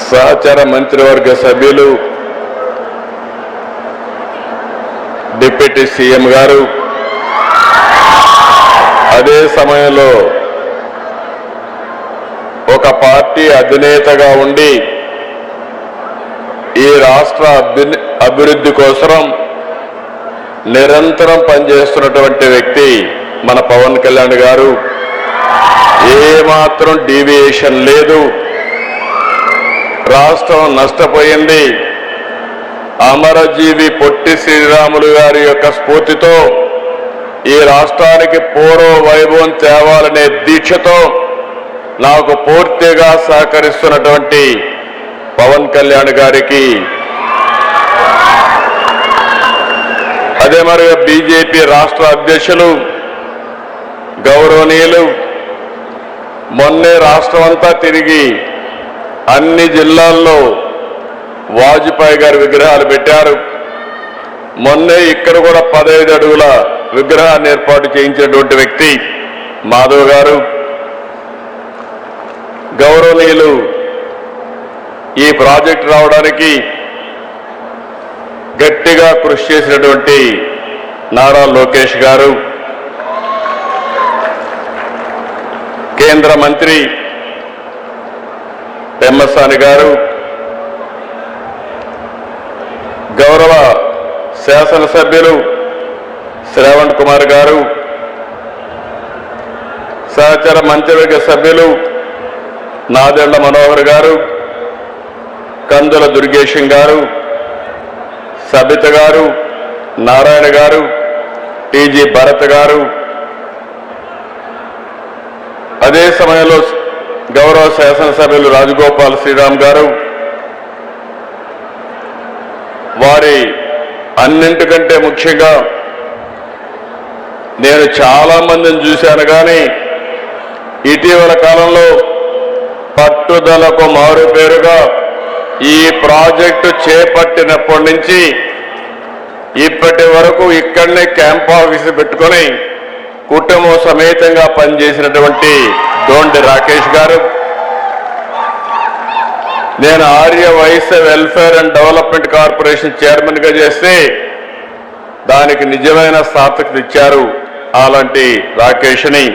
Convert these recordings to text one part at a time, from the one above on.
సహచర మంత్రివర్గ సభ్యులు, డిప్యూటీ సీఎం గారు, అదే సమయంలో ఒక పార్టీ అధినేతగా ఉండి ఈ రాష్ట్ర అభివృద్ధి కోసం నిరంతరం పనిచేస్తున్నటువంటి వ్యక్తి మన పవన్ కళ్యాణ్ గారు. ఏమాత్రం డీవియేషన్ లేదు. రాష్ట్రం నష్టపోయింది. అమరజీవి పొట్టి శ్రీరాములు గారి యొక్క స్ఫూర్తితో ఈ రాష్ట్రానికి పూర్వ వైభవం తేవాలనే దీక్షతో నాకు పూర్తిగా సహకరిస్తున్నటువంటి పవన్ కళ్యాణ్ గారికి, అదే మరి బీజేపీ రాష్ట్ర అధ్యక్షులు గౌరవనీయులు మొన్నే రాష్ట్రం అంతా తిరిగి అన్ని జిల్లాల్లో వాజ్పేయి గారి విగ్రహాలు పెట్టారు. మొన్నే ఇక్కడ కూడా 15 అడుగుల విగ్రహాన్ని ఏర్పాటు చేయించినటువంటి వ్యక్తి మాధవ్ గారు. గౌరవనీయులు ఈ ప్రాజెక్టు రావడానికి గట్టిగా కృషి చేసినటువంటి నారా లోకేష్ గారు, కేంద్ర మంత్రి పెమ్మసాని గారు, గౌరవ శాసనసభ్యులు శ్రావణ్ కుమార్ గారు, సహచర మంత్రివర్గ సభ్యులు నాదెళ్ల మనోహర్ గారు, కందుల దుర్గేశం గారు, సబిత గారు, నారాయణ గారు, టీజీ భరత్ గారు, అదే సమయంలో గౌరవ శాసనసభ్యులు రాజగోపాల్ శ్రీరామ్ గారు, వారి అన్నింటికంటే ముఖ్యంగా నేను చాలా మందిని చూశాను, కానీ ఇటీవల కాలంలో పట్టుదలకు మారుపేరుగా ఈ ప్రాజెక్టు చేపట్టినప్పటి నుంచి ఇప్పటి వరకు ఇక్కడనే క్యాంప్ ఆఫీసు పెట్టుకొని కుటుంబ సమేతంగా పనిచేసినటువంటి దోండి రాకేష్ గారు, నేను Arya Vysya welfare and development corporation చైర్మన్గా చేస్తే దానికి నిజమైన సార్థకత ఇచ్చారు అలాంటి రాకేష్ని.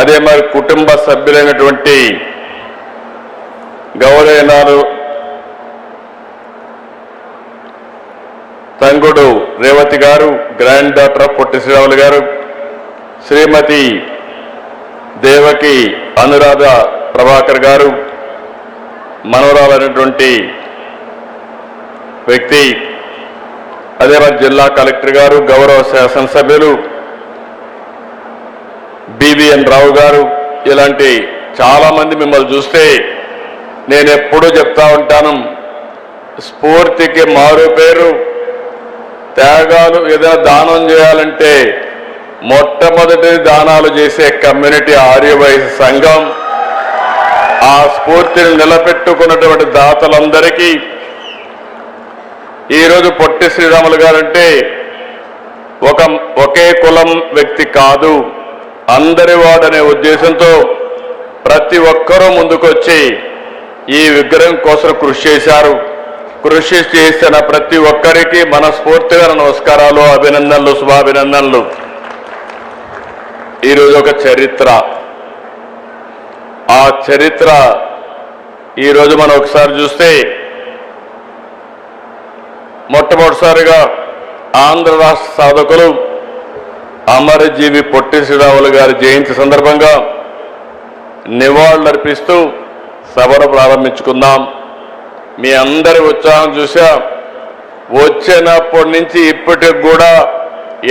అదే మరి కుటుంబ సభ్యులైనటువంటి గౌరవనీయులు తంగుడు రేవతి గారు, grand daughter of Potti Sriramulu గారు, శ్రీమతి దేవకి అనురాధ ప్రభాకర్ గారు, మనవరాలైనటువంటి వ్యక్తి, అదే మరి జిల్లా కలెక్టర్ గారు, గౌరవ శాసనసభ్యులు బివిఎన్ రావు గారు, ఇలాంటి చాలా మంది మిమ్మల్ని చూస్తే నేను ఎప్పుడూ చెప్తా ఉంటాను, స్ఫూర్తికి మారు పేరు త్యాగాలు. ఏదైనా దానం చేయాలంటే మొట్టమొదటి దానాలు చేసే కమ్యూనిటీ ఆర్యవైశ్య సంఘం. ఆ స్ఫూర్తిని నిలబెట్టుకున్నటువంటి దాతలందరికీ ఈరోజు పొట్టి శ్రీరాములు గారంటే ఒకే కులం వ్యక్తి కాదు, అందరి వాడనే ఉద్దేశంతో ప్రతి ఒక్కరూ ముందుకొచ్చి ఈ విగ్రహం కోసం కృషి చేశారు. కృషి చేసిన ప్రతి ఒక్కరికి మనస్ఫూర్తిగా నమస్కారాలు, అభినందనలు, శుభాభినందనలు. ఈరోజు ఒక చరిత్ర. ఆ చరిత్ర ఈరోజు మనం ఒకసారి చూస్తే మొట్టమొదటిసారిగా ఆంధ్ర రాష్ట్ర సాధకులు అమరజీవి పొట్టి శ్రీరాములు గారి జయంతి సందర్భంగా నివాళులర్పిస్తూ సభను ప్రారంభించుకుందాం. మీ అందరి ఉత్సాహం చూసా, వచ్చినప్పటి నుంచి ఇప్పటికి కూడా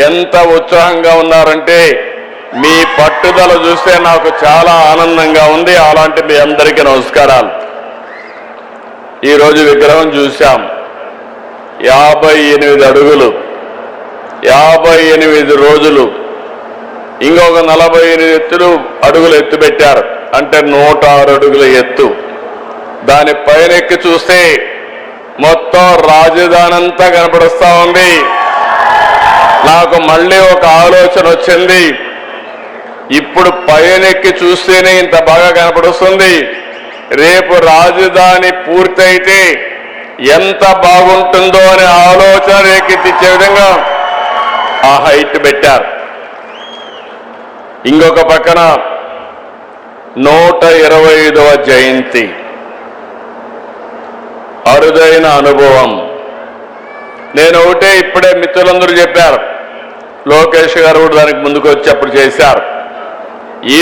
ఎంత ఉత్సాహంగా ఉన్నారంటే మీ పట్టుదల చూస్తే నాకు చాలా ఆనందంగా ఉంది. అలాంటి మీ అందరికీ నమస్కారాలు. ఈరోజు విగ్రహం చూశాం, 58 అడుగులు, 58 రోజులు, ఇంకొక 48 అడుగులు ఎత్తు పెట్టారు, అంటే 106 అడుగుల ఎత్తు. దాని పైన ఎక్కి చూస్తే మొత్తం రాజధాని అంతా కనపడుస్తూ ఉంది. నాకు మళ్ళీ ఒక ఆలోచన వచ్చింది, ఇప్పుడు పైనెక్కి చూస్తేనే ఇంత బాగా కనపడుస్తుంది, రేపు రాజధాని పూర్తయితే ఎంత బాగుంటుందో అనే ఆలోచన రేకెత్తించే విధంగా ఆ హైట్ పెట్టారు. ఇంకొక పక్కన 125వ జయంతి, అరుదైన అనుభవం. నేను ఒకటే ఇప్పుడే మిత్రులందరూ చెప్పారు, లోకేష్ గారు కూడా దానికి ముందుకు వచ్చి అప్పుడు చేశారు.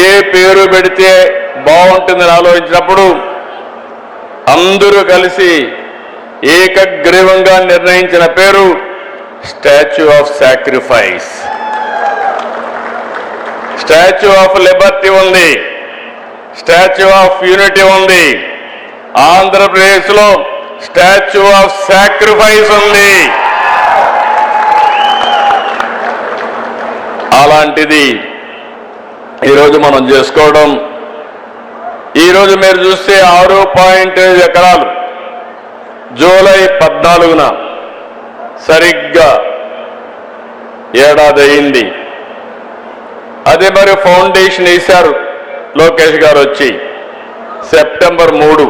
ఏ పేరు పెడితే బాగుంటుందని ఆలోచించినప్పుడు అందరూ కలిసి ఏకగ్రీవంగా నిర్ణయించిన పేరు statue of sacrifice. Statue of Liberty ఉంది, స్టాచ్యూ ఆఫ్ యూనిటీ ఉంది, ఆంధ్రప్రదేశ్లో స్టాచ్యూ ఆఫ్ సాక్రిఫైస్ ఉంది. అలాంటిది ఈరోజు మనం చేసుకోవడం. ఈరోజు మీరు చూస్తే 6.5 ఎకరాలు జూలై 14న సరిగ్గా ఏడాది అయింది. అదే మరి ఫౌండేషన్ వేశారు లోకేష్ గారు వచ్చి సెప్టెంబర్ 3.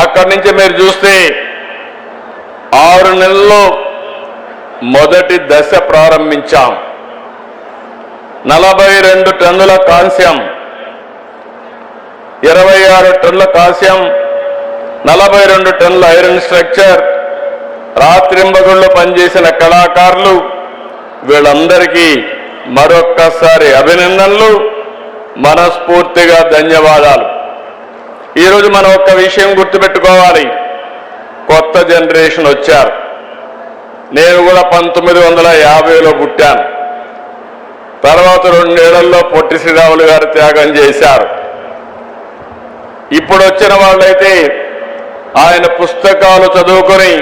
అక్కడి నుంచి మీరు చూస్తే 6 నెలల్లో మొదటి దశ ప్రారంభించాం. 42 టన్నుల కాంస్యం, 26 టన్నుల కాంస్యం, 42 టన్నుల ఐరన్ స్ట్రక్చర్, రాత్రింబగుళ్ళు పనిచేసిన కళాకారులు, వీళ్ళందరికీ మరొక్కసారి అభినందనలు, మనస్ఫూర్తిగా ధన్యవాదాలు. ఈరోజు మనం ఒక్క విషయం గుర్తుపెట్టుకోవాలి, కొత్త జనరేషన్ వచ్చారు. నేను కూడా 1950లో పుట్టాను. తర్వాత 2 ఏళ్లలో పొట్టి శ్రీరాములు గారు త్యాగం చేశారు. ఇప్పుడు వచ్చిన వాళ్ళైతే ఆయన పుస్తకాలు చదువుకొని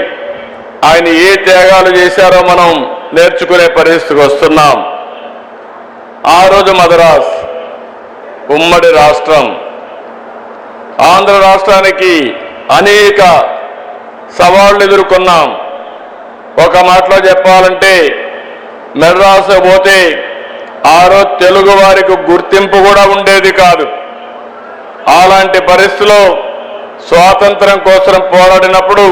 ఆయన ఏ త్యాగాలు చేశారో మనం నేర్చుకునే పరిస్థితికి వస్తున్నాం. ఆ రోజు మద్రాస్ ఉమ్మడి రాష్ట్రం, ఆంధ్ర రాష్ట్రానికి అనేక సవాళ్లు ఎదుర్కొన్నాం. ఒక మాటలో చెప్పాలంటే మద్రాసు పోతే ఆ రోజు తెలుగు వారికి గుర్తింపు కూడా ఉండేది కాదు. అలాంటి పరిస్థితిలో స్వాతంత్రం కోసం పోరాడినప్పుడు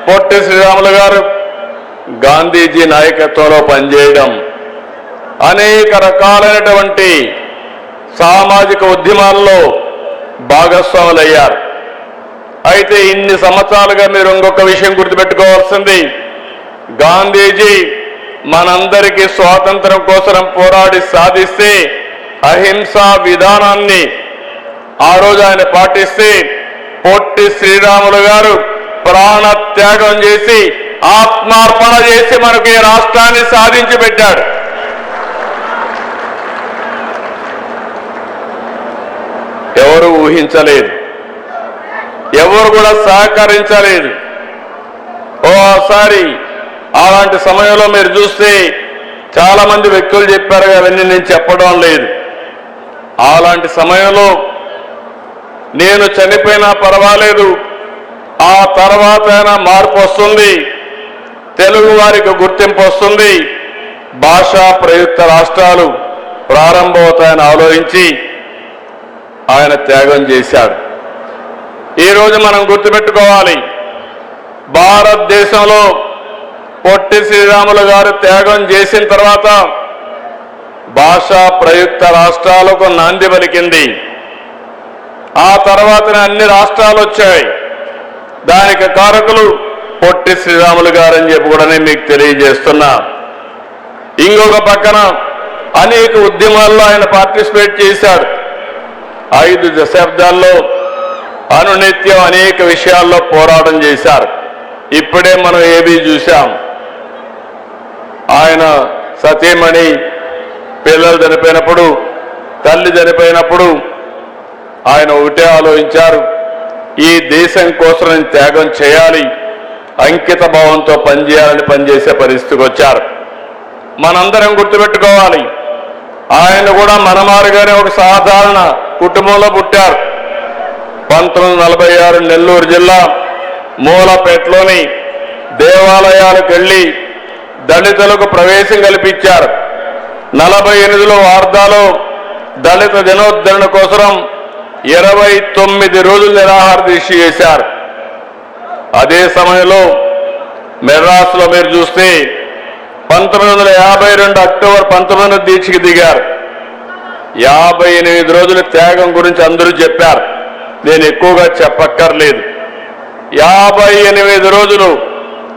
పొట్టి శ్రీరాములు గారు గాంధీజీ నాయకత్వంలో పనిచేయడం, అనేక రకాలైనటువంటి సామాజిక ఉద్యమాల్లో భాగస్వాములయ్యారు. అయితే ఇన్ని సంవత్సరాలుగా మీరు ఇంకొక విషయం గుర్తుపెట్టుకోవాల్సింది, గాంధీజీ మనందరికీ స్వాతంత్రం కోసం పోరాడి సాధిస్తే అహింసా విధానాన్ని ఆ రోజు ఆయన పాటిస్తే పొట్టి శ్రీరాములు గారు ప్రాణత్యాగం చేసి ఆత్మార్పణ చేసి మనకు ఈ రాష్ట్రాన్ని సాధించి పెట్టాడు. ఎవరు ఊహించలేదు, ఎవరు కూడా సహకరించలేదు. ఓసారి అలాంటి సమయంలో మీరు చూస్తే చాలా మంది వ్యక్తులు చెప్పారు, అవన్నీ నేను చెప్పడం లేదు. అలాంటి సమయంలో నేను చనిపోయినా పర్వాలేదు, ఆ తర్వాత మార్పు వస్తుంది, తెలుగు వారికి గుర్తింపు వస్తుంది, భాషా ప్రయుక్త రాష్ట్రాలు ప్రారంభమవుతాయని ఆలోచించి ఆయన త్యాగం చేశాడు. ఈరోజు మనం గుర్తుపెట్టుకోవాలి, భారతదేశంలో పొట్టి శ్రీరాములు గారు త్యాగం చేసిన తర్వాత భాషా ప్రయుక్త రాష్ట్రాలకు నాంది పలికింది. ఆ తర్వాతనే అన్ని రాష్ట్రాలు వచ్చాయి. దానికి కారకులు పొట్టి శ్రీరాములు గారని చెప్పి కూడా మీకు తెలియజేస్తున్నా. ఇంకొక పక్కన అనేక ఉద్యమాల్లో ఆయన పార్టిసిపేట్ చేశాడు. 5 దశాబ్దాల్లో అనునిత్యం అనేక విషయాల్లో పోరాటం చేశారు. ఇప్పుడే మనం ఏబీ చూశాం, ఆయన సతీమణి పిల్లలు చనిపోయినప్పుడు, తల్లి చనిపోయినప్పుడు ఆయన ఒకటే ఆలోచించారు, ఈ దేశం కోసం నేను త్యాగం చేయాలి, అంకిత భావంతో పనిచేయాలని పనిచేసే పరిస్థితికి వచ్చారు. మనందరం గుర్తుపెట్టుకోవాలి, ఆయన కూడా మనమారుగానే ఒక సాధారణ కుటుంబంలో పుట్టారు. 1946 నెల్లూరు జిల్లా మూలపేటలోని దేవాలయాలకు వెళ్లి దళితులకు ప్రవేశం కల్పించారు. 48లో వార్దాలో దళిత దినోద్ధరణ కోసం 29 రోజులు నిరాహార దీక్ష చేశారు. అదే సమయంలో మెడ్రాస్లో మీరు చూస్తే 1952 అక్టోబర్ 19 దీక్షకి దిగారు. 58 రోజుల త్యాగం గురించి అందరూ చెప్పారు. నేను ఎక్కువగా చెప్పక్కర్లేదు. 58 రోజులు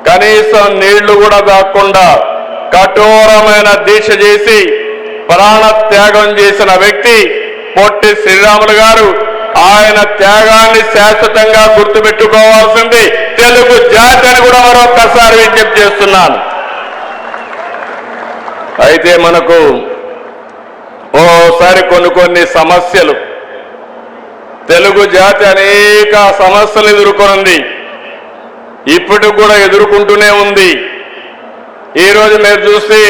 కనీసం నీళ్లు కూడా దాక్కుండా కఠోరమైన దీక్ష చేసి ప్రాణ త్యాగం చేసిన వ్యక్తి పొట్టి శ్రీరాములు గారు. ఆయన త్యాగాన్ని శాశ్వతంగా గుర్తుపెట్టుకోవాల్సింది తెలుగు జాతి అని కూడా మరొక్కసారి విజ్ఞప్తి చేస్తున్నాను. అయితే మనకు ఓసారి కొన్ని సమస్యలు, తెలుగు జాతి అనేక సమస్యలు ఎదుర్కొంది, ఇప్పటికి కూడా ఎదుర్కొంటూనే ఉంది. ఈరోజు మీరు చూస్తే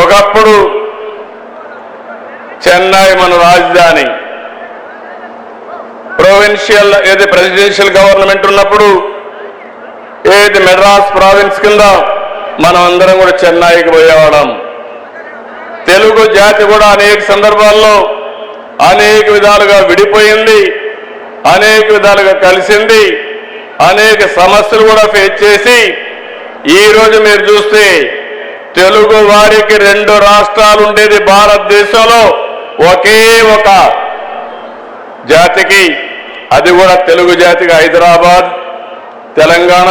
ఒకప్పుడు చెన్నై మన రాజధాని, ప్రెసిడెన్షియల్ గవర్నమెంట్ ఉన్నప్పుడు మెడ్రాస్ ప్రావిన్స్ కింద మనం అందరం కూడా చెన్నైకి పోయేవాళ్ళం. తెలుగు జాతి కూడా అనేక సందర్భాల్లో అనేక విధాలుగా విడిపోయింది, అనేక విధాలుగా కలిసింది, అనేక సమస్యలు కూడా ఫేస్ చేసి ఈరోజు మీరు చూస్తే తెలుగు వారికి 2 రాష్ట్రాలు ఉండేది భారతదేశంలో, ఒకే ఒక జాతికి, అది కూడా తెలుగు జాతికి హైదరాబాద్, తెలంగాణ,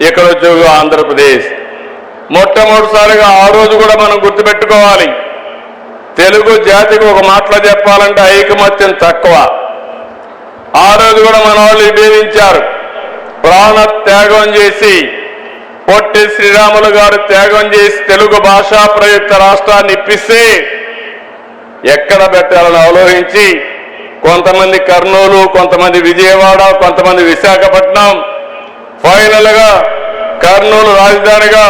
ఇక్కడ వచ్చి ఆంధ్రప్రదేశ్. మొట్టమొదటిసారిగా ఆ రోజు కూడా మనం గుర్తుపెట్టుకోవాలి, తెలుగు జాతికి ఒక మాటలో చెప్పాలంటే ఐకమత్యం తక్కువ. ఆ రోజు కూడా మన వాళ్ళు విభేదించారు. ప్రాణ త్యాగం చేసి పొట్టి శ్రీరాములు గారు త్యాగం చేసి తెలుగు భాషా ప్రయుక్త రాష్ట్రాన్ని ఇప్పిస్తే ఎక్కడ పెట్టాలని ఆలోచించి కొంతమంది కర్నూలు, కొంతమంది విజయవాడ, కొంతమంది విశాఖపట్నం, ఫైనల్ గా కర్నూలు రాజధానిగా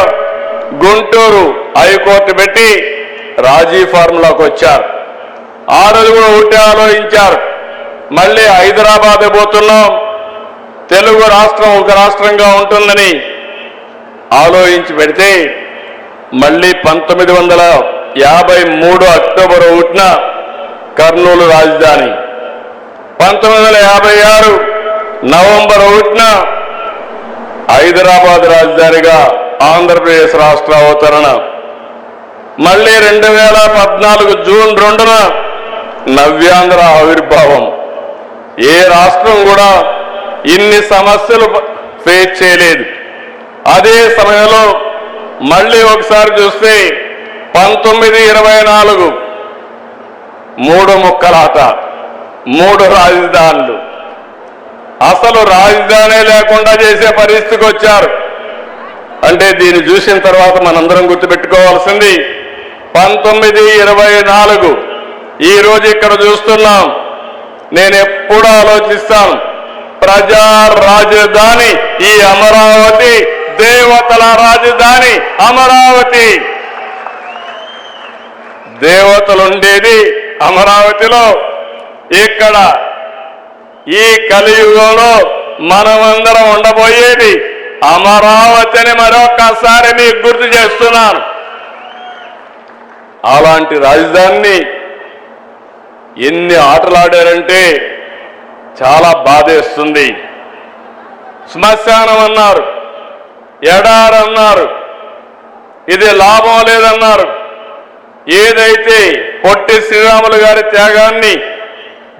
గుంటూరు హైకోర్టు పెట్టి రాజీ ఫార్ములాకు వచ్చారు. ఆ రోజు కూడా ఒకటే ఆలోచించారు, మళ్ళీ హైదరాబాద్ పోతున్నాం, తెలుగు రాష్ట్రం ఒక రాష్ట్రంగా ఉంటుందని ఆలోచించి పెడితే మళ్ళీ 1953 అక్టోబర్ 1న కర్నూలు రాజధాని, 1956 నవంబర్ 1న హైదరాబాద్ రాజధానిగా ఆంధ్రప్రదేశ్ రాష్ట్ర అవతరణ, మళ్ళీ 2014 జూన్ 2న నవ్యాంధ్ర ఆవిర్భావం. ఏ రాష్ట్రం కూడా ఇన్ని సమస్యలు ఫేస్ చేయలేదు. అదే సమయంలో మళ్ళీ ఒకసారి చూస్తే 1924 3 ముక్కలాట, 3 రాజధానులు, అసలు రాజధానే లేకుండా చేసే పరిస్థితికి వచ్చారు. అంటే దీన్ని చూసిన తర్వాత మనందరం గుర్తుపెట్టుకోవాల్సింది 1924 ఈ రోజు ఇక్కడ చూస్తున్నాం. నేను ఎప్పుడు ఆలోచిస్తాను, ప్రజా రాజధాని ఈ అమరావతి, దేవతల రాజధాని అమరావతి. దేవతలుండేది అమరావతిలో. ఇక్కడ ఈ కలియుగంలో మనమందరం ఉండబోయేది అమరావతి అని మరొకసారి మీకు గుర్తు చేస్తున్నాను. అలాంటి రాజధానిని ఎన్ని ఆటలాడారంటే చాలా బాధేస్తుంది. శ్మశానం అన్నారు, ఎడారన్నారు, ఇది లాభం లేదన్నారు. ఏదైతే పొట్టి శ్రీరాములు గారి త్యాగాన్ని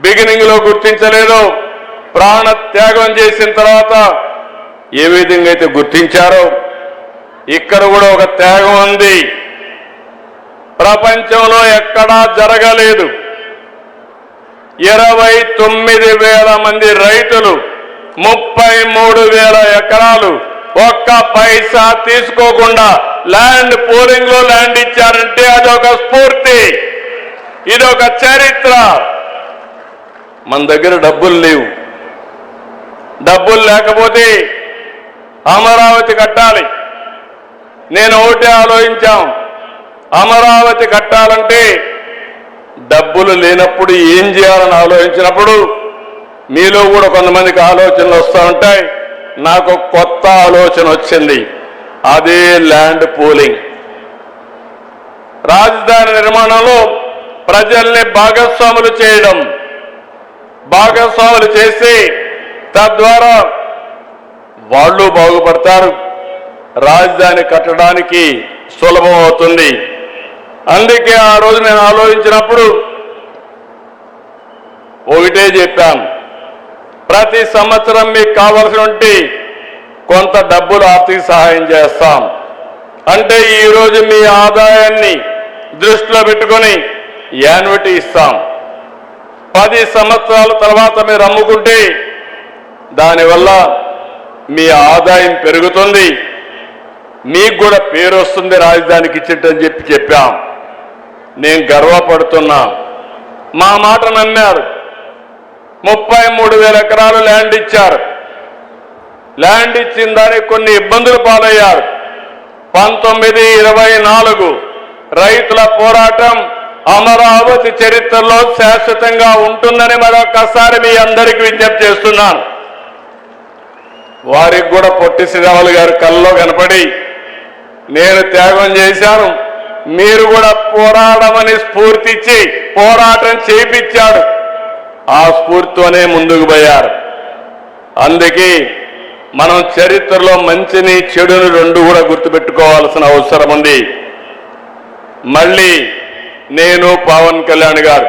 బిగినింగ్ లో గుర్తించలేదో, ప్రాణ త్యాగం చేసిన తర్వాత ఏ విధంగా అయితే గుర్తించారో ఇక్కడ కూడా ఒక త్యాగం ఉంది. ప్రపంచంలో ఎక్కడా జరగలేదు. 29,000 మంది రైతులు 33,000 ఎకరాలు ఒక్క పైసా తీసుకోకుండా ల్యాండ్ పూలింగ్ లో ల్యాండ్ ఇచ్చారంటే అదొక స్ఫూర్తి, ఇదొక చరిత్ర. మన దగ్గర డబ్బులు లేవు. డబ్బులు లేకపోతే అమరావతి కట్టాలి. నేను ఒకటే ఆలోచించాం, అమరావతి కట్టాలంటే డబ్బులు లేనప్పుడు ఏం చేయాలని ఆలోచించినప్పుడు మీలో కూడా కొంతమందికి ఆలోచనలు వస్తూ ఉంటాయి. నాకు కొత్త ఆలోచన వచ్చింది, అదే ల్యాండ్ పూలింగ్. రాజధాని నిర్మాణంలో ప్రజల్ని భాగస్వాములు చేయడం, భాగస్వాములు చేసి తద్వారా వాళ్ళు బాగుపడతారు, రాజధాని కట్టడానికి సులభం అవుతుంది. అందుకే ఆ రోజు నేను ఆలోచించినప్పుడు ఒకటే చెప్పాను, ప్రతి సంవత్సరం మీకు కావాల్సినటువంటి కొంత డబ్బులు ఆర్థిక సహాయం చేస్తాం. అంటే ఈరోజు మీ ఆదాయాన్ని దృష్టిలో పెట్టుకొని యాన్యుటీ ఇస్తాం. 10 సంవత్సరాల తర్వాత మీరు అమ్ముకుంటే దానివల్ల మీ ఆదాయం పెరుగుతుంది, మీకు కూడా పేరు వస్తుంది రాజధానికి ఇచ్చిట్టని చెప్పాం. నేను గర్వపడుతున్నా. మా మాట నమ్మారు. 33,000 ఎకరాలు ల్యాండ్ ఇచ్చారు. ల్యాండ్ ఇచ్చిన దానికి కొన్ని ఇబ్బందులు పాలయ్యారు. 1924 రైతుల పోరాటం అమరావతి చరిత్రలో శాశ్వతంగా ఉంటుందని మరొకసారి మీ అందరికీ విజ్ఞప్తి చేస్తున్నాను. వారికి కూడా పొట్టి శ్రీరాములు గారు కల్లో కనపడి నేను త్యాగం చేశాను, మీరు కూడా పోరాడమని స్ఫూర్తి ఇచ్చి పోరాటం చేయించాడు. ఆ స్ఫూర్తితోనే ముందుకు పోయారు. అందుకే మనం చరిత్రలో మంచిని చెడుని రెండు కూడా గుర్తుపెట్టుకోవాల్సిన అవసరం ఉంది. మళ్ళీ నేను పవన్ కళ్యాణ్ గారు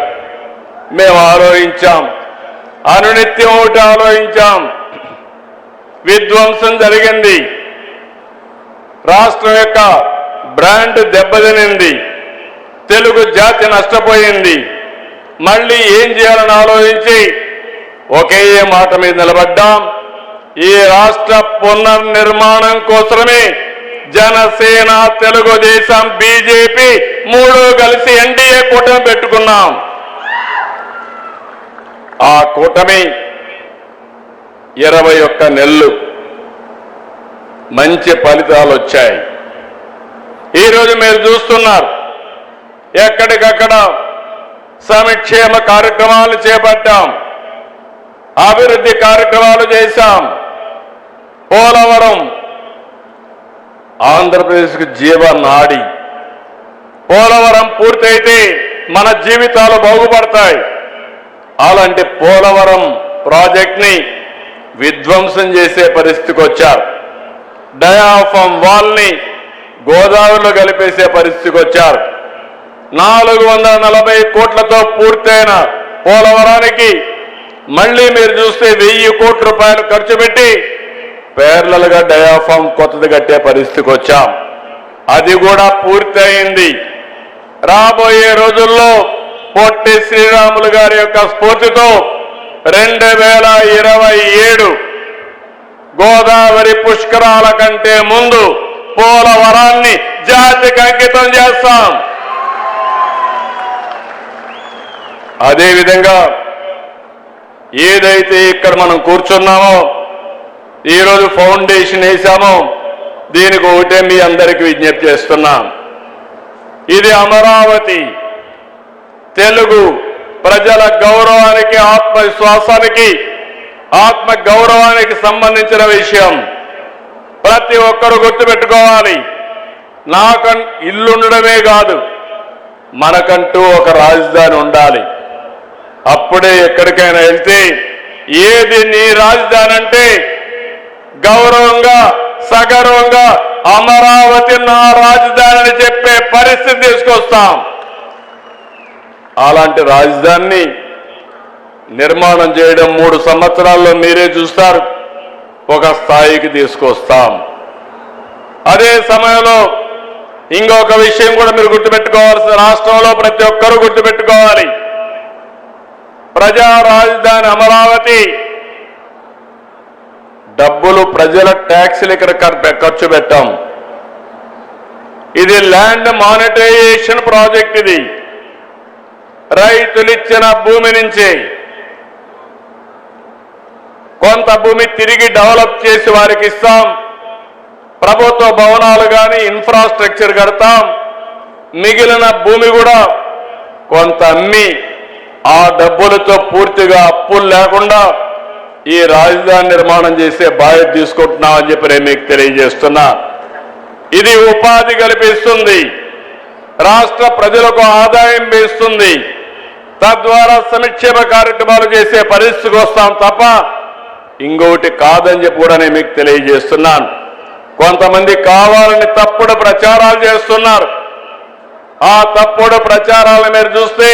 మేము ఆలోచించాం, అనునిత్యం ఒకటి ఆలోచించాం. విధ్వంసం జరిగింది, రాష్ట్రం యొక్క బ్రాండ్ దెబ్బతినింది, తెలుగు జాతి నష్టపోయింది. మళ్ళీ ఏం చేయాలని ఆలోచించి ఒకే మాట మీద నిలబడ్డాం. ఈ రాష్ట్ర పునర్నిర్మాణం కోసమే జనసేన, తెలుగుదేశం, బీజేపీ 3 కలిసి ఎన్డీఏ కూటమి పెట్టుకున్నాం. ఆ కూటమి 21 నెలలు మంచి ఫలితాలు వచ్చాయి. ఈరోజు మీరు చూస్తున్నారు, ఎక్కడికక్కడ సంక్షేమ కార్యక్రమాలు చేపట్టాం, అభివృద్ధి కార్యక్రమాలు చేశాం. పోలవరం ఆంధ్రప్రదేశ్కు జీవనాడి. పోలవరం పూర్తయితే మన జీవితాలు బాగుపడతాయి. అలాంటి పోలవరం ప్రాజెక్ట్ని విధ్వంసం చేసే పరిస్థితికి వచ్చారు. డయాఫామ్ వాల్ని గోదావరిలో కలిపేసే పరిస్థితికి వచ్చారు. 440 కోట్లతో పూర్తయిన పోలవరానికి మళ్ళీ మీరు చూస్తే 1000 కోట్ల రూపాయలు ఖర్చు పెట్టి పేర్లలుగా డయాఫామ్ కొత్తది కట్టే పరిస్థితికి వచ్చాం. అది కూడా పూర్తయింది. రాబోయే రోజుల్లో పొట్టి శ్రీరాములు గారి యొక్క స్ఫూర్తితో 2027 గోదావరి పుష్కరాల కంటే ముందు పోలవరాన్ని జాతికి అంకితం చేస్తాం. అదేవిధంగా ఏదైతే ఇక్కడ మనం కూర్చున్నామో, ఈరోజు ఫౌండేషన్ వేశామో, దీనికి ఒకటే మీ అందరికీ విజ్ఞప్తి చేస్తున్నాం. ఇది అమరావతి తెలుగు ప్రజల గౌరవానికి, ఆత్మవిశ్వాసానికి, ఆత్మ గౌరవానికి సంబంధించిన విషయం. ప్రతి ఒక్కరు గుర్తుపెట్టుకోవాలి. ఇల్లుండడమే కాదు, మనకంటూ ఒక రాజధాని ఉండాలి. అప్పుడే ఎక్కడికైనా వెళ్తే ఏది నీ రాజధాని అంటే గౌరవంగా, సగర్వంగా అమరావతి నా రాజధాని అని చెప్పే పరిస్థితి తీసుకొస్తాం. అలాంటి రాజధానిని నిర్మాణం చేయడం 3 సంవత్సరాల్లో మీరే చూస్తారు. ఒక స్థాయికి తీసుకొస్తాం. అదే సమయంలో ఇంకొక విషయం కూడా మీరు గుర్తుపెట్టుకోవాల్సిన, రాష్ట్రంలో ప్రతి ఒక్కరూ గుర్తుపెట్టుకోవాలి. ప్రజా రాజధాని అమరావతి డబ్బులు ప్రజల ట్యాక్సులు ఇక్కడ ఖర్చు పెట్టాం. ఇది ల్యాండ్ మానిటైజేషన్ ప్రాజెక్ట్. ఇది రైతులిచ్చిన భూమి నుంచి కొంత భూమి తిరిగి డెవలప్ చేసి వారికి ఇస్తాం. ప్రభుత్వ భవనాలు కానీ ఇన్ఫ్రాస్ట్రక్చర్ కడతాం. మిగిలిన భూమి కూడా కొంత అమ్మి ఆ డబ్బులతో పూర్తిగా అప్పులు లేకుండా ఈ రాజధాని నిర్మాణం చేసే బాధ్యత తీసుకుంటున్నామని చెప్పి నేను మీకు తెలియజేస్తున్నా. ఇది ఉపాధి కల్పిస్తుంది, రాష్ట్ర ప్రజలకు ఆదాయం పెంచుతుంది, తద్వారా సంక్షేమ కార్యక్రమాలు చేసే పరిస్థితికి వస్తాం తప్ప ఇంకొకటి కాదని చెప్పి కూడా నేను మీకు తెలియజేస్తున్నాను. కొంతమంది కావాలని తప్పుడు ప్రచారాలు చేస్తున్నారు. ఆ తప్పుడు ప్రచారాలను మీరు చూస్తే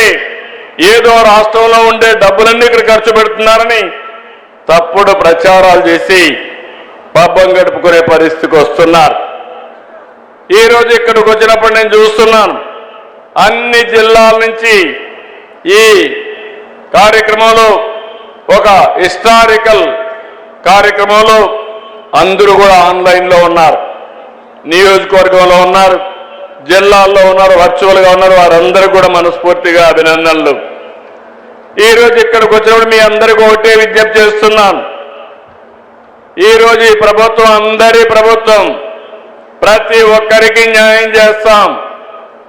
ఏదో రాష్ట్రంలో ఉండే డబ్బులన్నీ ఇక్కడ ఖర్చు పెడుతున్నారని తప్పుడు ప్రచారాలు చేసి పబ్బం గడుపుకునే పరిస్థితికి వస్తున్నారు. ఈరోజు ఇక్కడికి వచ్చినప్పుడు నేను చూస్తున్నాను అన్ని జిల్లాల నుంచి ఈ కార్యక్రమంలో ఒక హిస్టారికల్ కార్యక్రమంలో అందరూ కూడా ఆన్లైన్లో ఉన్నారు, నియోజకవర్గంలో ఉన్నారు, జిల్లాల్లో ఉన్నారు, వర్చువల్గా ఉన్నారు. వారందరూ కూడా మనస్ఫూర్తిగా అభినందనలు. ఈరోజు ఇక్కడికి వచ్చినప్పుడు మీ అందరికీ ఒకటే విజ్ఞప్తి చేస్తున్నాను. ఈరోజు ఈ ప్రభుత్వం అందరి ప్రభుత్వం, ప్రతి ఒక్కరికి న్యాయం చేస్తాం.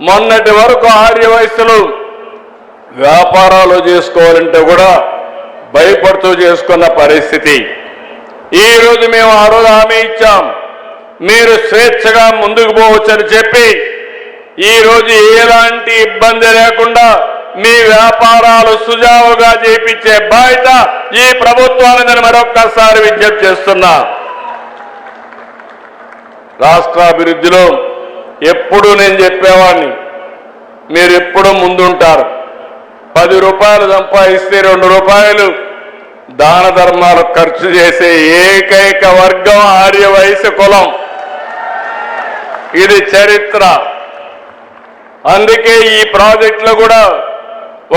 మొన్నటి వరకు ఆర్య వయస్సులు వ్యాపారాలు చేసుకోవాలంటే కూడా భయపడుతూ చేసుకున్న పరిస్థితి. ఈరోజు మేము ఆ రోజు హామీ ఇచ్చాం, మీరు స్వేచ్ఛగా ముందుకు పోవచ్చని చెప్పి ఈరోజు ఎలాంటి ఇబ్బంది లేకుండా మీ వ్యాపారాలు సుజావుగా చేయించే బాధ్యత ఈ ప్రభుత్వాన్ని నేను మరొక్కసారి విజ్ఞప్తి చేస్తున్నా. రాష్ట్ర అభివృద్ధిలో ఎప్పుడూ నేను చెప్పేవాడిని, మీరు ఎప్పుడూ ముందుంటారు. 10 రూపాయలు సంపాదిస్తే 2 రూపాయలు దాన ధర్మాలు ఖర్చు చేసే ఏకైక వర్గం ఆర్య వయసు కులం. ఇది చరిత్ర. అందుకే ఈ ప్రాజెక్టులో కూడా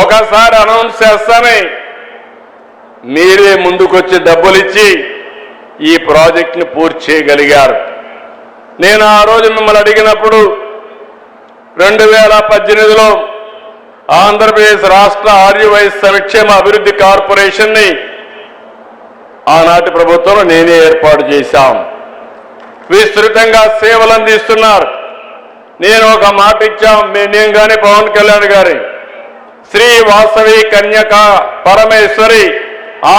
ఒకసారి అనౌన్స్ చేస్తానే మీరే ముందుకొచ్చి డబ్బులు ఇచ్చి ఈ ప్రాజెక్టుని పూర్తి చేయగలిగారు. నేను ఆ రోజు మిమ్మల్ని అడిగినప్పుడు 2018లో ఆంధ్రప్రదేశ్ రాష్ట్ర ఆర్య వయసు సంక్షేమ అభివృద్ధి కార్పొరేషన్ని ఆనాటి ప్రభుత్వంలో నేనే ఏర్పాటు చేశాం. విస్తృతంగా సేవలు అందిస్తున్నారు. నేను ఒక మాట ఇచ్చాం, నేను కానీ పవన్ కళ్యాణ్ గారి శ్రీ వాసవి కన్యక పరమేశ్వరి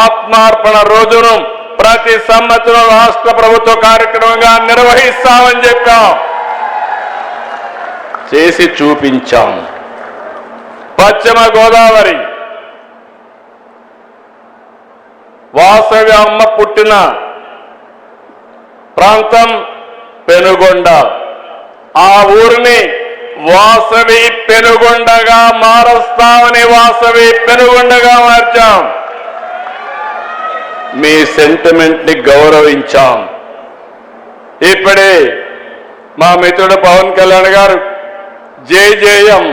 ఆత్మార్పణ రోజును ప్రతి సంవత్సరం రాష్ట్ర ప్రభుత్వ కార్యక్రమంగా నిర్వహిస్తామని చెప్పాం, చేసి చూపించాం. పశ్చిమ గోదావరి వాసవి అమ్మ పుట్టిన ప్రాంతం పెనుగొండ. ఆ ఊరిని వాసవి పెనుగొండగా మారుస్తామని వాసవి పెనుగొండగా మార్చాం. మీ సెంటిమెంట్ ని గౌరవించాం. ఇప్పుడే మా మిత్రుడు పవన్ కళ్యాణ్ గారు జేజేఎం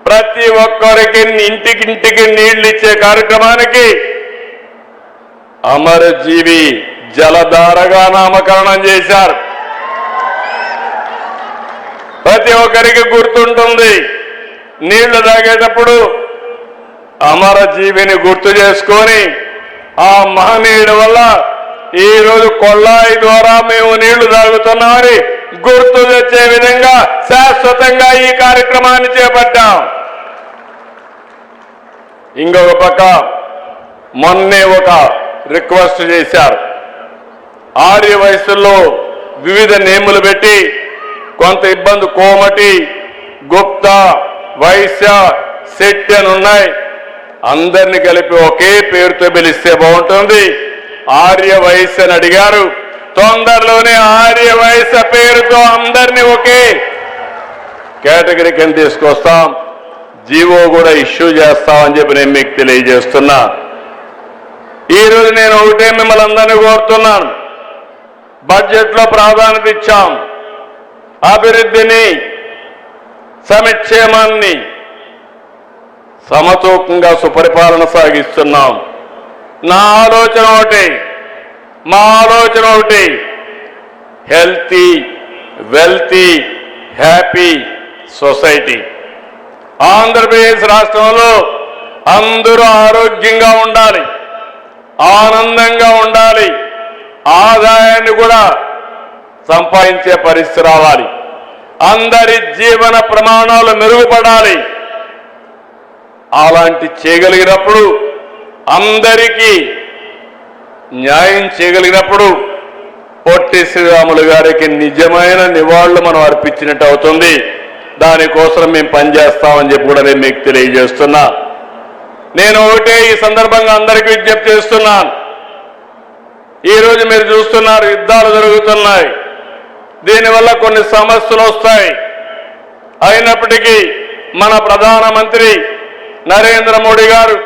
ప్రతి ఒక్కరికి ఇంటికింటికి నీళ్లు ఇచ్చే కార్యక్రమానికి అమరజీవి జలధారగా నామకరణం చేశారు. ప్రతి ఒక్కరికి గుర్తుంటుంది, నీళ్లు తాగేటప్పుడు అమరజీవిని గుర్తు చేసుకొని ఆ మహనీయుడి వల్ల ఈరోజు కొల్లాయి ద్వారా మేము నీళ్లు తాగుతున్నామని గుర్తు తెచ్చే విధంగా శాశ్వతంగా ఈ కార్యక్రమాన్ని చేపట్టాం. ఇంకొక పక్క మొన్నే ఒక రిక్వెస్ట్ చేశారు. ఆర్య వయసుల్లో వివిధ నేములు పెట్టి కొంత ఇబ్బంది, కోమటి, గుప్తా, వైశ్య, శెట్టి అని ఉన్నాయి. అందరినీ కలిపి ఒకే పేరుతో పిలిస్తే బాగుంటుంది. ఆర్య వయస్సు అని అడిగారు. తొందరలోనే ఆర్య వయస్సు పేరుతో అందరినీ ఒకే కేటగిరీ కింద తీసుకొస్తాం. జీవో కూడా ఇష్యూ చేస్తామని చెప్పి నేను మీకు తెలియజేస్తున్నా. ఈరోజు నేను ఒకటే మిమ్మల్ని అందరినీ కోరుతున్నాను, బడ్జెట్లో ప్రాధాన్యత ఇచ్చాం. అభివృద్ధిని, సంక్షేమాన్ని సమతూకంగా సుపరిపాలన సాగిస్తున్నాం. నా ఆలోచన ఒకటి, మా ఆలోచన ఒకటి, healthy, wealthy, happy society. Andhra Pradesh రాష్ట్రంలో అందరూ ఆరోగ్యంగా ఉండాలి, ఆనందంగా ఉండాలి, ఆదాయాన్ని కూడా సంపాదించే పరిస్థితి రావాలి, అందరి జీవన ప్రమాణాలు మెరుగుపడాలి. అలాంటి చేయగలిగినప్పుడు, అందరికీ న్యాయం చేయగలిగినప్పుడు పొట్టి శ్రీరాములు గారికి నిజమైన నివాళులు మనం అర్పించినట్టు అవుతుంది. దానికోసం మేము పనిచేస్తామని చెప్పి కూడా నేను మీకు తెలియజేస్తున్నా. నేను ఒకటే ఈ సందర్భంగా అందరికీ విజ్ఞప్తి చేస్తున్నాను. ఈరోజు మీరు చూస్తున్నారు, యుద్ధాలు జరుగుతున్నాయి. దీనివల్ల కొన్ని సమస్యలు వస్తాయి. అయినప్పటికీ మన ప్రధానమంత్రి నరేంద్ర మోడీ గారు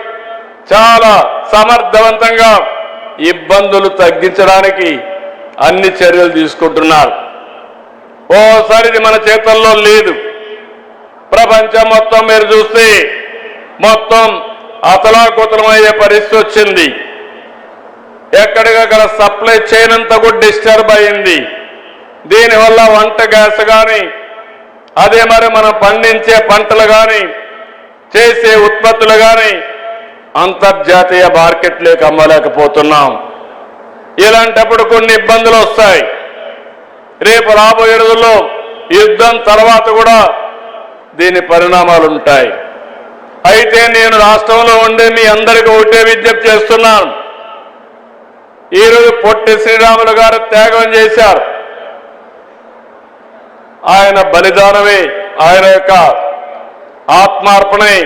చాలా సమర్థవంతంగా ఇబ్బందులు తగ్గించడానికి అన్ని చర్యలు తీసుకుంటున్నారు. ఓసారి ఇది మన చేతుల్లో లేదు. ప్రపంచం మొత్తం మీరు చూస్తే మొత్తం అతలాకుతలమయ్యే పరిస్థితి వచ్చింది. ఎక్కడికక్కడ సప్లై చైన్ అంతా కూడా డిస్టర్బ్ అయింది. దీనివల్ల వంట గ్యాస్ కానీ, అదే మరి మనం పండించే పంటలు కానీ, చేసే ఉత్పత్తులు కానీ అంతర్జాతీయ మార్కెట్లోకి అమ్మలేకపోతున్నాం. ఇలాంటప్పుడు కొన్ని ఇబ్బందులు వస్తాయి. రేపు రాబోయే రోజుల్లో యుద్ధం తర్వాత కూడా దీని పరిణామాలు ఉంటాయి. అయితే నేను రాష్ట్రంలో ఉండే మీ అందరికీ ఒకటే విజ్ఞప్తి చేస్తున్నాను. ఈరోజు పొట్టి శ్రీరాములు గారు త్యాగం చేశారు. ఆయన బలిదానమే, ఆయన యొక్క ఆత్మార్పణే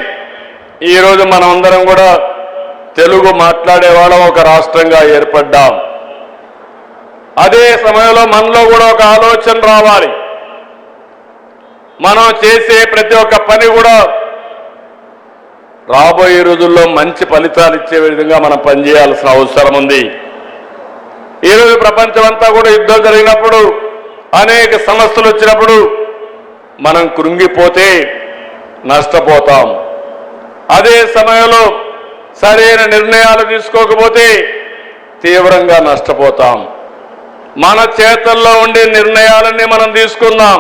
ఈరోజు మనం అందరం కూడా తెలుగు మాట్లాడే వాళ్ళం ఒక రాష్ట్రంగా ఏర్పడ్డాం. అదే సమయంలో మనలో కూడా ఒక ఆలోచన రావాలి. మనం చేసే ప్రతి ఒక్క పని కూడా రాబోయే రోజుల్లో మంచి ఫలితాలు ఇచ్చే విధంగా మనం పనిచేయాల్సిన అవసరం ఉంది. ఈరోజు ప్రపంచమంతా కూడా యుద్ధం జరిగినప్పుడు, అనేక సమస్యలు వచ్చినప్పుడు మనం కృంగిపోతే నష్టపోతాం. అదే సమయంలో సరైన నిర్ణయాలు తీసుకోకపోతే తీవ్రంగా నష్టపోతాం. మన చేతుల్లో ఉండే నిర్ణయాలన్నీ మనం తీసుకుందాం.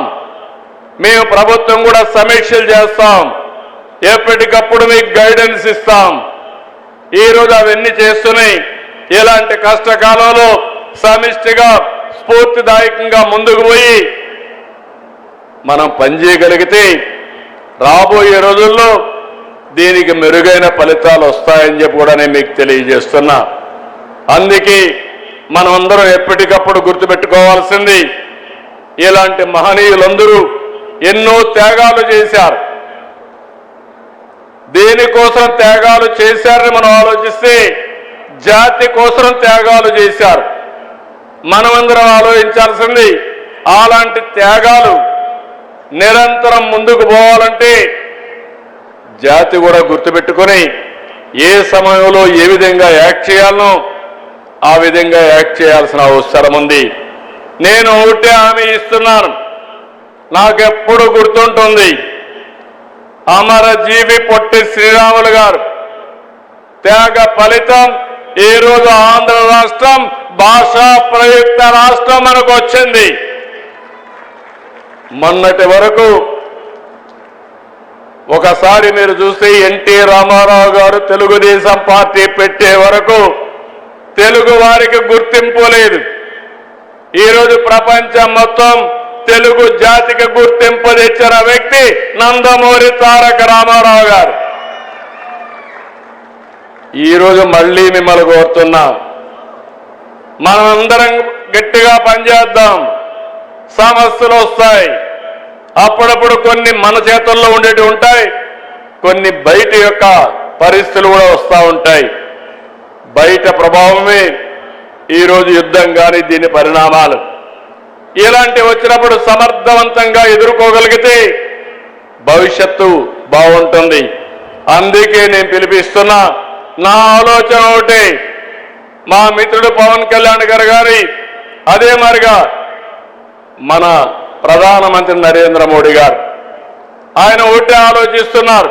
మేము ప్రభుత్వం కూడా సమీక్షలు చేస్తాం. ఎప్పటికప్పుడు మీకు గైడెన్స్ ఇస్తాం. ఈరోజు అవన్నీ చేస్తున్నాయి. ఇలాంటి కష్టకాలంలో సమిష్టిగా స్ఫూర్తిదాయకంగా ముందుకు పోయి మనం పనిచేయగలిగితే రాబోయే రోజుల్లో దీనికి మెరుగైన ఫలితాలు వస్తాయని చెప్పి కూడా నేను మీకు తెలియజేస్తున్నా. అందుకే మనమందరం ఎప్పటికప్పుడు గుర్తుపెట్టుకోవాల్సింది, ఇలాంటి మహనీయులందరూ ఎన్నో త్యాగాలు చేశారు. దేనికోసం త్యాగాలు చేశారని మనం ఆలోచిస్తే జాతి కోసం త్యాగాలు చేశారు. మనమందరం ఆలోచించాల్సింది, అలాంటి త్యాగాలు నిరంతరం ముందుకు పోవాలంటే జాతి కూడా గుర్తుపెట్టుకొని ఏ సమయంలో ఏ విధంగా యాక్ట్ చేయాలనో ఆ విధంగా యాక్ట్ చేయాల్సిన అవసరం ఉంది. నేను ఒకటే హామీ ఇస్తున్నాను. నాకెప్పుడు గుర్తుంటుంది, అమరజీవి పొట్టి శ్రీరాములు గారు త్యాగ ఫలితం ఈ రోజు ఆంధ్ర రాష్ట్రం భాషా ప్రయుక్త రాష్ట్రం మనకు వచ్చింది. మొన్నటి వరకు ఒకసారి మీరు చూస్తే ఎన్టీ రామారావు గారు తెలుగుదేశం పార్టీ పెట్టే వరకు తెలుగు వారికి గుర్తింపు లేదు. ఈరోజు ప్రపంచం మొత్తం తెలుగు జాతికి గుర్తింపు తెచ్చిన వ్యక్తి నందమూరి తారక రామారావు గారు. ఈరోజు మళ్ళీ మిమ్మల్ని కోరుతున్నాం, మనమందరం గట్టిగా పనిచేద్దాం. సమస్యలు వస్తాయి, అప్పుడప్పుడు కొన్ని మన చేతుల్లో ఉండేవి ఉంటాయి, కొన్ని బయట యొక్క పరిస్థితులు కూడా వస్తూ ఉంటాయి. బయట ప్రభావమే ఈరోజు యుద్ధం కానీ దీని పరిణామాలు. ఇలాంటివి వచ్చినప్పుడు సమర్థవంతంగా ఎదుర్కోగలిగితే భవిష్యత్తు బాగుంటుంది. అందుకే నేను పిలిపిస్తున్నా, నా ఆలోచన ఒకటి, మా మిత్రుడు పవన్ కళ్యాణ్ గారి అదే మరిగా మన ప్రధానమంత్రి నరేంద్ర మోడీ గారు ఆయన ఒకటే ఆలోచిస్తున్నారు,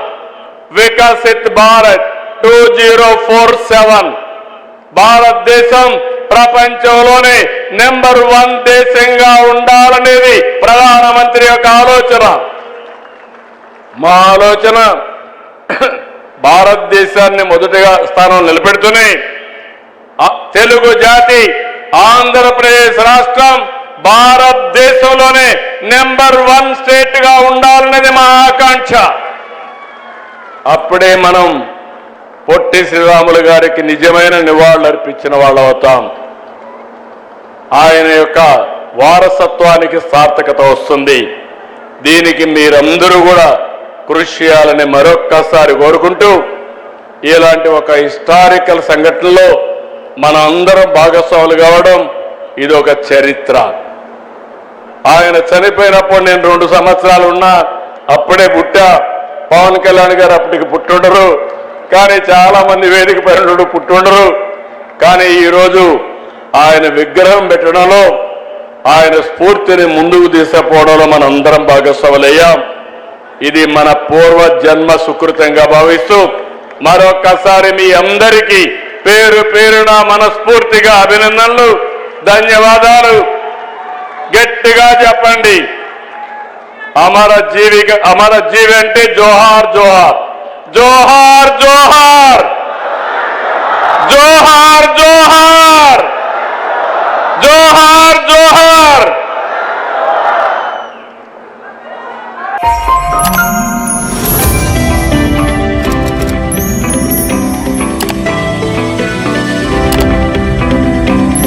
వికసిత్ భారత్ 2047 భారతదేశం ప్రపంచంలోనే నెంబర్ 1 దేశంగా ఉండాలనేది ప్రధానమంత్రి యొక్క ఆలోచన. మా ఆలోచన భారతదేశాన్ని మొదటిగా స్థానం నిలబెడుతూనే తెలుగు జాతి ఆంధ్రప్రదేశ్ రాష్ట్రం భారతదేశంలోనే నెంబర్ 1 స్టేట్ గా ఉండాలనేది మా ఆకాంక్ష. అప్పుడే మనం పొట్టి శ్రీరాములు గారికి నిజమైన నివాళులు అర్పించిన వాళ్ళు అవుతాం. ఆయన యొక్క వారసత్వానికి సార్థకత వస్తుంది. దీనికి మీరందరూ కూడా కృషి చేయాలని మరొక్కసారి కోరుకుంటూ ఇలాంటి ఒక హిస్టారికల్ సంఘటనలో మన అందరం భాగస్వాములు కావడం ఇది ఒక చరిత్ర. ఆయన చనిపోయినప్పుడు నేను 2 సంవత్సరాలు ఉన్నా, అప్పుడే పుట్టా. పవన్ కళ్యాణ్ గారు అప్పటికి పుట్టుండరు, కానీ చాలా మంది వేదిక పైన పుట్టుండరు. కానీ ఈరోజు ఆయన విగ్రహం పెట్టడంలో, ఆయన స్ఫూర్తిని ముందుకు తీసుకుపోవడంలో మన అందరం భాగస్వాములయ్యాం. ఇది మన పూర్వ జన్మ సుకృతంగా భావిస్తూ మరొక్కసారి మీ అందరికీ పేరు పేరున మనస్ఫూర్తిగా అభినందనలు, ధన్యవాదాలు. గట్టిగా చెప్పండి. అమరజీవి అంటే జోహార్ జోహార్, జోహార్ జోహార్, జోహార్.